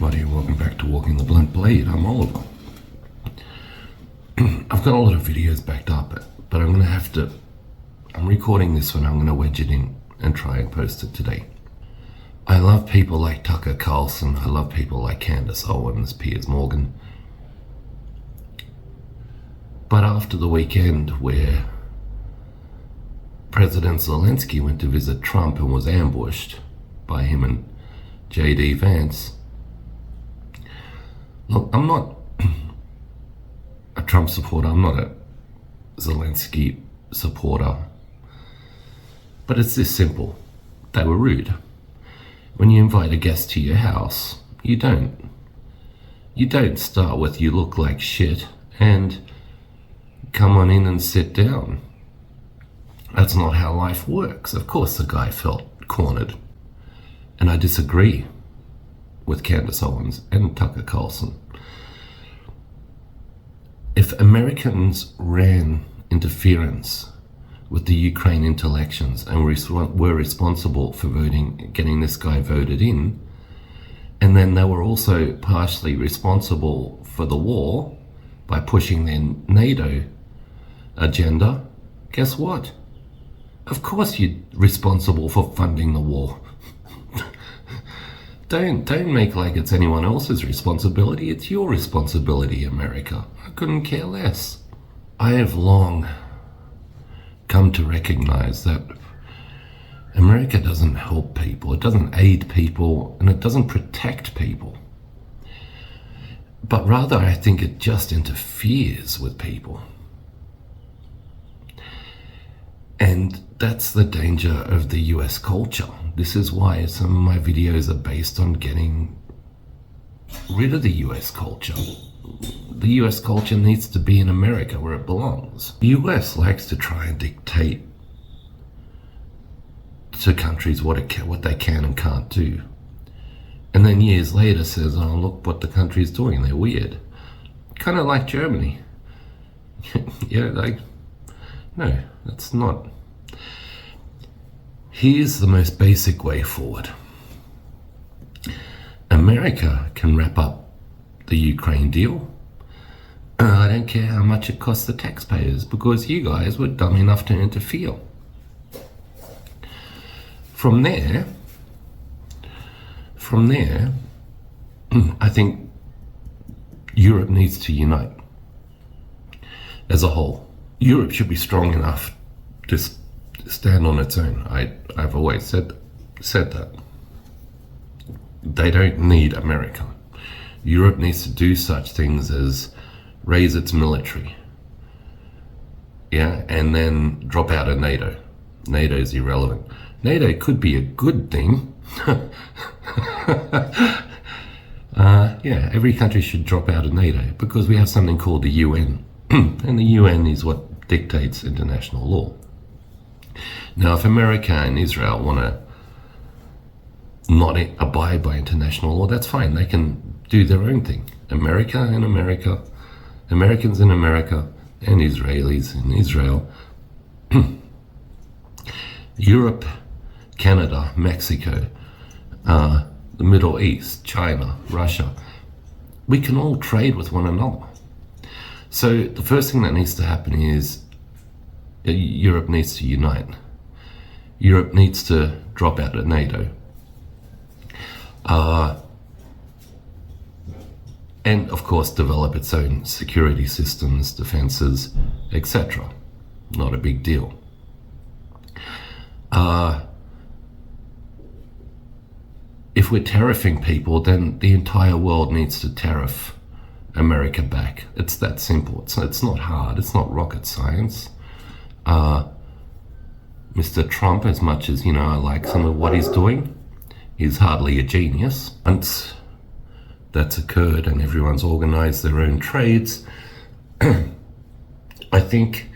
everybody, and welcome back to Walking the Blunt Blade. I'm Oliver. I've got a lot of videos backed up, but I'm recording this one. I'm going to wedge it in and try and post it today. I love people like Tucker Carlson. I love people like Candace Owens, Piers Morgan. But after the weekend where President Zelensky went to visit Trump and was ambushed by him and J.D. Vance. Look, I'm not a Trump supporter, I'm not a Zelensky supporter, but it's this simple. They were rude. When you invite a guest to your house, you don't start with "you look like shit" and come on in and sit down. That's not how life works. Of course the guy felt cornered. And I disagree with Candace Owens and Tucker Carlson. If Americans ran interference with the Ukraine elections and were responsible for getting this guy voted in, and then they were also partially responsible for the war by pushing their NATO agenda, guess what? Of course you're responsible for funding the war. Don't make like it's anyone else's responsibility. It's your responsibility, America. I couldn't care less. I have long come to recognize that America doesn't help people, it doesn't aid people, and it doesn't protect people. But rather, I think it just interferes with people. And that's the danger of the US culture. This is why some of my videos are based on getting rid of the US culture. The US culture needs to be in America where it belongs. The US likes to try and dictate to countries what they can and can't do. And then years later says, oh, look what the country's doing, they're weird. Kind of like Germany. No, that's not. Here's the most basic way forward. America can wrap up the Ukraine deal. I don't care how much it costs the taxpayers, because you guys were dumb enough to interfere. From there, I think Europe needs to unite as a whole. Europe should be strong enough to stand on its own. I've always said that. They don't need America. Europe needs to do such things as raise its military, and then drop out of NATO. NATO is irrelevant. NATO could be a good thing. Every country should drop out of NATO because we have something called the UN. And the UN is what dictates international law. Now, if America and Israel want to not abide by international law, that's fine. They can do their own thing. America and America, Americans in America, and Israelis in Israel. Europe, Canada, Mexico, the Middle East, China, Russia. We can all trade with one another. So the first thing that needs to happen is Europe needs to unite. Europe needs to drop out of NATO. And of course develop its own security systems, defenses, etc. Not a big deal. If we're tariffing people, then the entire world needs to tariff America back. It's that simple. It's not hard. It's not rocket science. Mr. Trump, as much as, I like some of what he's doing, he's hardly a genius. Once that's occurred and everyone's organized their own trades, I think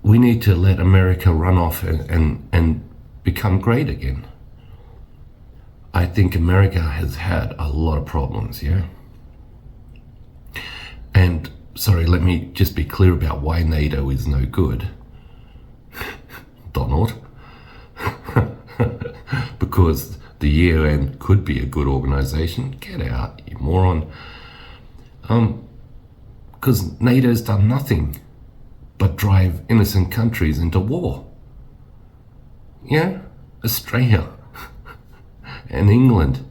we need to let America run off and become great again. I think America has had a lot of problems, And, sorry, let me just be clear about why NATO is no good. Donald. Because the UN could be a good organization. Get out, you moron. Because NATO's done nothing but drive innocent countries into war. Yeah, Australia and England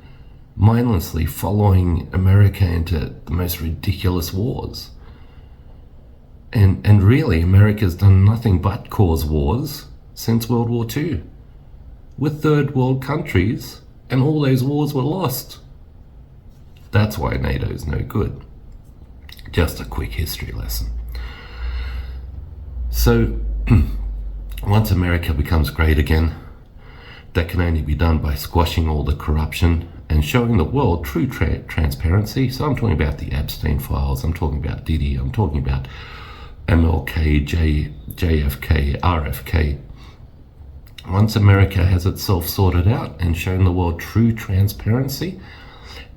mindlessly following America into the most ridiculous wars. And really, America's done nothing but cause wars since World War II with third world countries, and all those wars were lost. That's why NATO's no good. Just a quick history lesson. So, once America becomes great again, that can only be done by squashing all the corruption and showing the world true transparency. So I'm talking about the Epstein files, I'm talking about Diddy, I'm talking about MLK, JFK, RFK. Once America has itself sorted out and shown the world true transparency,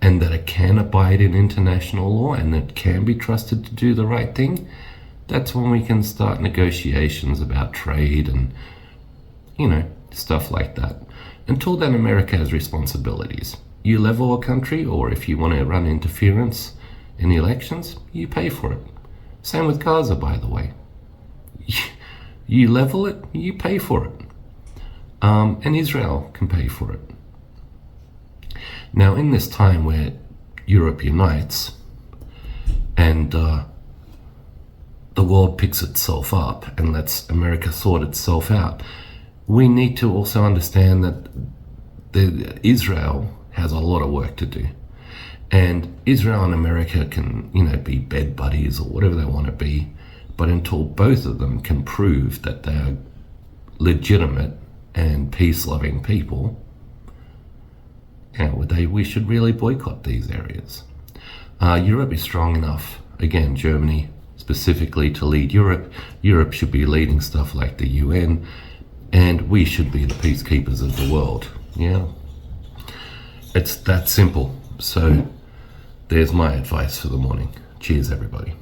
and that it can abide in international law and it can be trusted to do the right thing, that's when we can start negotiations about trade and, stuff like that. Until then, America has responsibilities. You level a country, or if you want to run interference in the elections, you pay for it. Same with Gaza, by the way. You level it, you pay for it. And Israel can pay for it. Now, in this time where Europe unites and the world picks itself up and lets America sort itself out, we need to also understand that Israel has a lot of work to do. And Israel and America can, be bed buddies or whatever they want to be, but until both of them can prove that they're legitimate and peace-loving people, we should really boycott these areas. Europe is strong enough, again, Germany specifically, to lead Europe. Europe should be leading stuff like the UN, and we should be the peacekeepers of the world. Yeah, it's that simple. So there's my advice for the morning. Cheers, everybody.